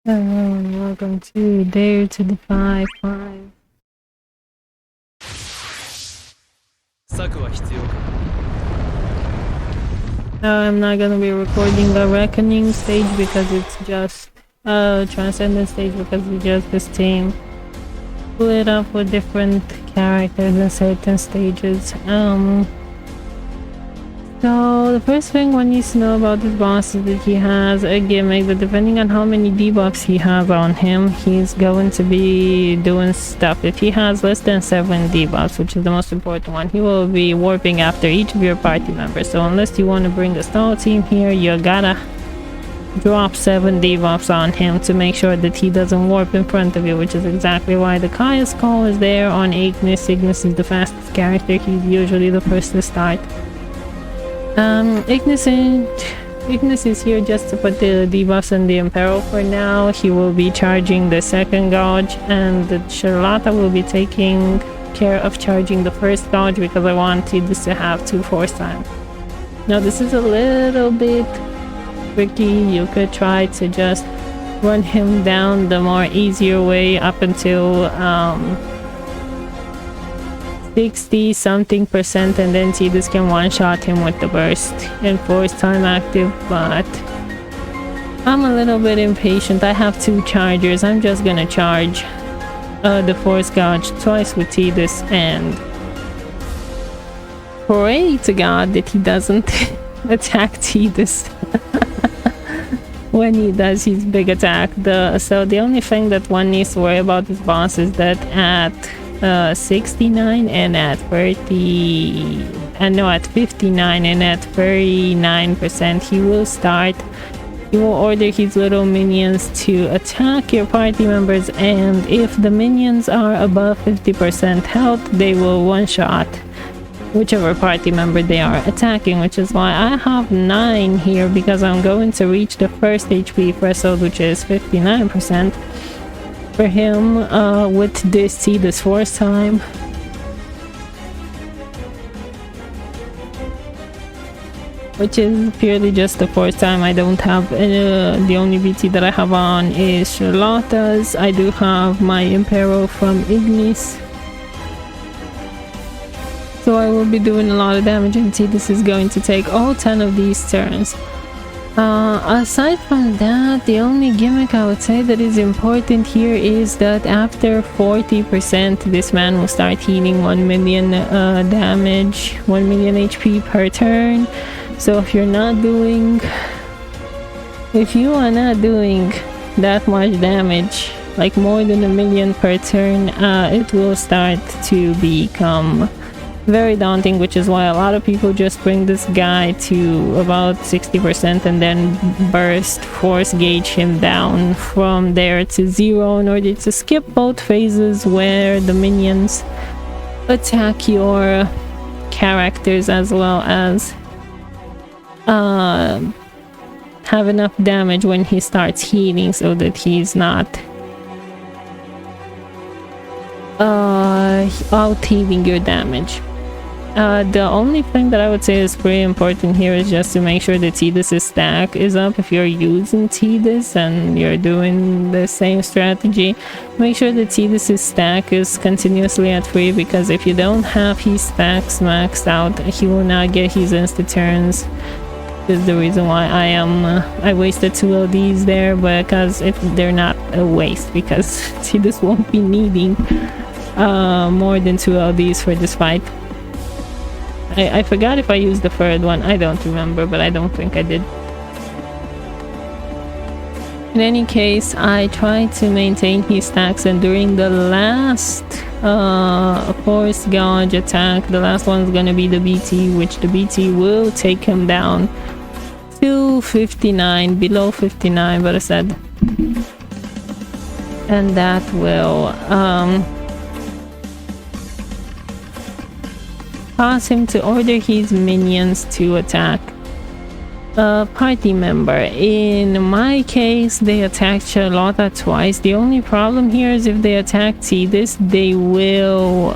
Hello and welcome to Dare to Defy 5. I'm not gonna be recording the Reckoning stage because it's just Transcendent stage because it's just this team split up with different characters in certain stages. So the first thing one needs to know about this boss is that he has a gimmick that depending on how many debuffs he has on him, he's going to be doing stuff. If he has less than 7 debuffs, which is the most important one, he will be warping after each of your party members. So unless you want to bring a stall team here, you gotta drop 7 debuffs on him to make sure that he doesn't warp in front of you, which is exactly why the Kaya's Call is there on Ignis. Ignis is the fastest character, he's usually the first to start. Ignis is here just to put the debuffs on the Imperil for now. He will be charging the second gauge, and the Charlotta will be taking care of charging the first gauge because I want Tidus to have 2 force times. Now this is a little bit tricky. You could try to just run him down the more easier way up until 60 something percent, and then Tidus can one-shot him with the burst and force time active, but I'm a little bit impatient. I have 2 chargers. I'm just gonna charge the force gauge twice with Tidus and pray to God that he doesn't attack Tidus when he does his big attack. So the only thing that one needs to worry about this boss is that at 69 and at 30 and no at 59 and at 39% he will order his little minions to attack your party members, and if the minions are above 50% health they will one-shot whichever party member they are attacking, which is why I have 9 here because I'm going to reach the first HP threshold, which is 59% for him with this Tidus force time. Which is purely just the force time. I don't have the only BT that I have on is Charlotta's. I do have my Impero from Ignis, so I will be doing a lot of damage, and Tidus is going to take all 10 of these turns. Aside from that, the only gimmick I would say that is important here is that after 40% this man will start healing 1 million damage, 1 million HP per turn. So if you are not doing that much damage, like more than 1 million per turn, it will start to become very daunting, which is why a lot of people just bring this guy to about 60% and then burst force gauge him down from there to 0 in order to skip both phases where the minions attack your characters, as well as have enough damage when he starts healing so that he's not out healing your damage. The only thing that I would say is pretty important here is just to make sure that Tidus' stack is up. If you're using Tidus and you're doing the same strategy, make sure that Tidus' stack is continuously at 3, because if you don't have his stacks maxed out, he will not get his insta turns. This is the reason why I wasted 2 LDs there, because if they're not a waste, because Tidus won't be needing more than 2 LDs for this fight. I forgot if I used the 3rd one. I don't remember, but I don't think I did. In any case, I tried to maintain his stacks, and during the last force gauge attack, the last one's gonna be the BT, which the BT will take him down to 59, below 59, but I said, and that will cause him to order his minions to attack a party member. In my case, they attacked Charlotta twice. The only problem here is if they attack Tidus, they will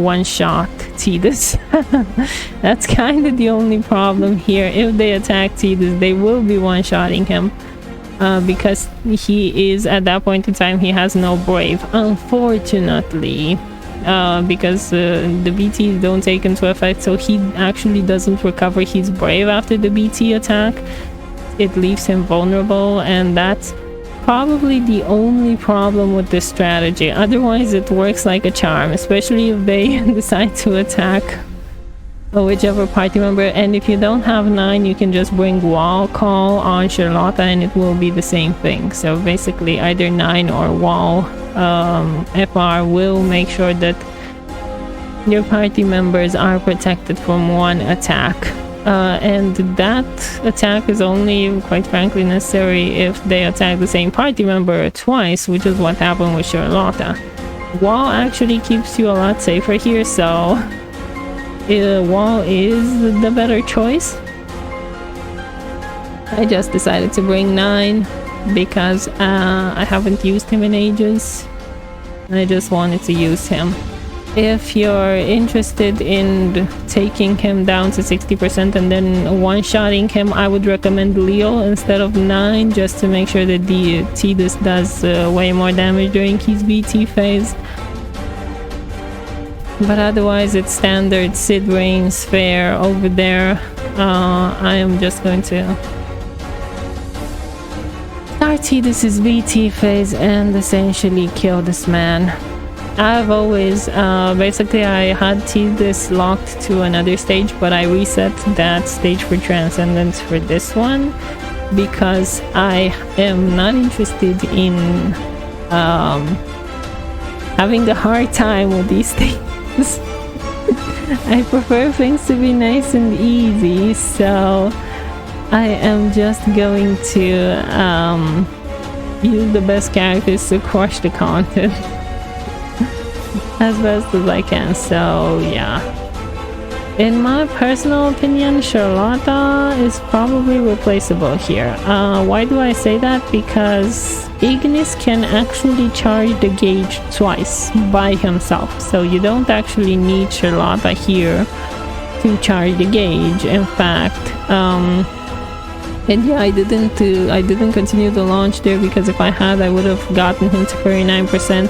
one-shot Tidus. That's kind of the only problem here. If they attack Tidus, they will be one-shotting him. because he is at that point in time, he has no brave, unfortunately, because the BTs don't take into effect, so he actually doesn't recover his brave after the BT attack. It leaves him vulnerable, and that's probably the only problem with this strategy. Otherwise it works like a charm, especially if they decide to attack whichever party member. And if you don't have 9, you can just bring wall call on Charlotta and it will be the same thing. So basically either 9 or wall FR will make sure that your party members are protected from one attack. And that attack is only, quite frankly, necessary if they attack the same party member twice, which is what happened with Charlotta. Wall actually keeps you a lot safer here, so wall is the better choice. I just decided to bring 9 because I haven't used him in ages. I just wanted to use him. If you're interested in taking him down to 60% and then one-shotting him, I would recommend Leo instead of 9, just to make sure that the Tidus does way more damage during his BT phase. But otherwise it's standard Sid Reigns fare over there. I am just going to start Tidus's BT phase and essentially kill this man. I've always, basically I had Tidus locked to another stage, but I reset that stage for Transcendence for this one because I am not interested in having a hard time with these things. I prefer things to be nice and easy, so I am just going to use the best characters to crush the content as best as I can. So yeah, in my personal opinion, Charlotta is probably replaceable here. Why do I say that? Because Ignis can actually charge the gauge twice by himself, so you don't actually need Charlotta here to charge the gauge. In fact, and yeah, I didn't continue the launch there because if I had, I would have gotten him to 39%,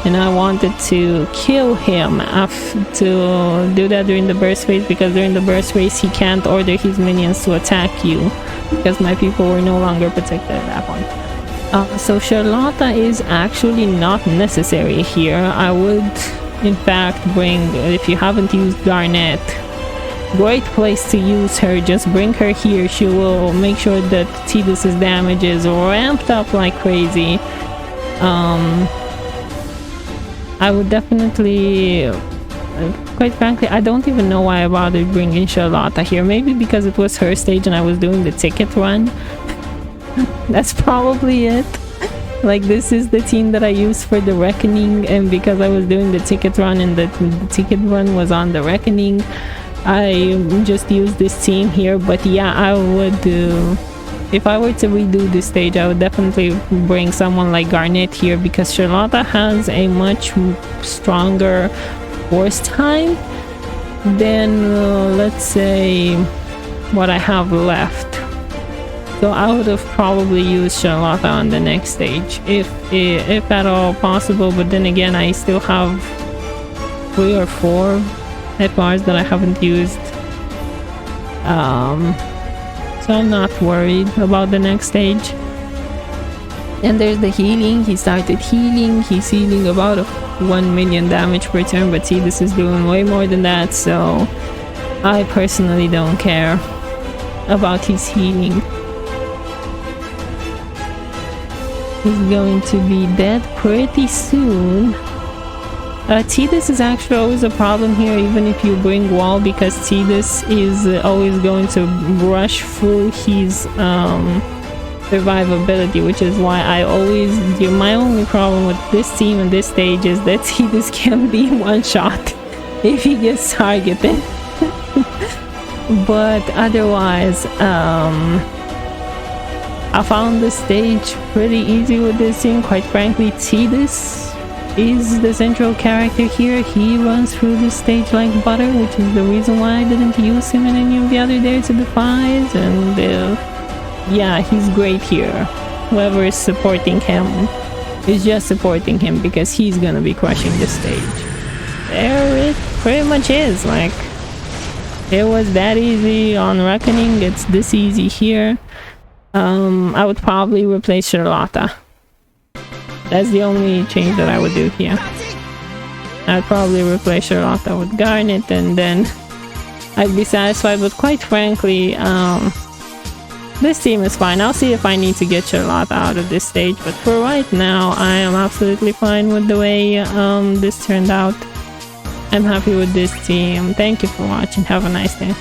and I wanted to kill him to do that during the burst phase, because during the burst phase he can't order his minions to attack you because my people were no longer protected at that point. So Charlotta is actually not necessary here. I would in fact bring, if you haven't used Garnet, great place to use her. Just bring her here. She will make sure that Tidus's damage is ramped up like crazy. I would definitely, quite frankly, I don't even know why I bothered bringing Charlotta here. Maybe because it was her stage and I was doing the ticket run. That's probably it. Like, this is the team that I used for the Reckoning, and because I was doing the ticket run and the ticket run was on the Reckoning, I just used this team here. But yeah, I would if I were to redo this stage, I would definitely bring someone like Garnet here, because Charlotta has a much stronger force time than let's say what I have left. So I would have probably used Charlotta on the next stage if at all possible. But then again, I still have 3 or 4 FRs that I haven't used. So I'm not worried about the next stage. And there's the healing. He started healing. He's healing about 1 million damage per turn, but Tidus is doing way more than that, so I personally don't care about his healing. He's going to be dead pretty soon. Tidus is actually always a problem here, even if you bring wall, because Tidus is always going to rush through his survivability, which is why I always do. My only problem with this team and this stage is that Tidus can be one shot if he gets targeted. But otherwise, I found the stage pretty easy with this team. Quite frankly, Tidus is the central character here. He runs through this stage like butter, which is the reason why I didn't use him in any of the other Dare to Defies. And yeah, he's great here. whoever is supporting him is just supporting him because he's gonna be crushing the stage. There it pretty much is. Like, it was that easy on Reckoning, it's this easy here. I would probably replace Charlotta. That's the only change that I would do here. I'd probably replace Charlotta with Garnet, and then I'd be satisfied. But quite frankly, this team is fine. I'll see if I need to get Charlotta out of this stage, but for right now, I am absolutely fine with the way this turned out. I'm happy with this team. Thank you for watching. Have a nice day.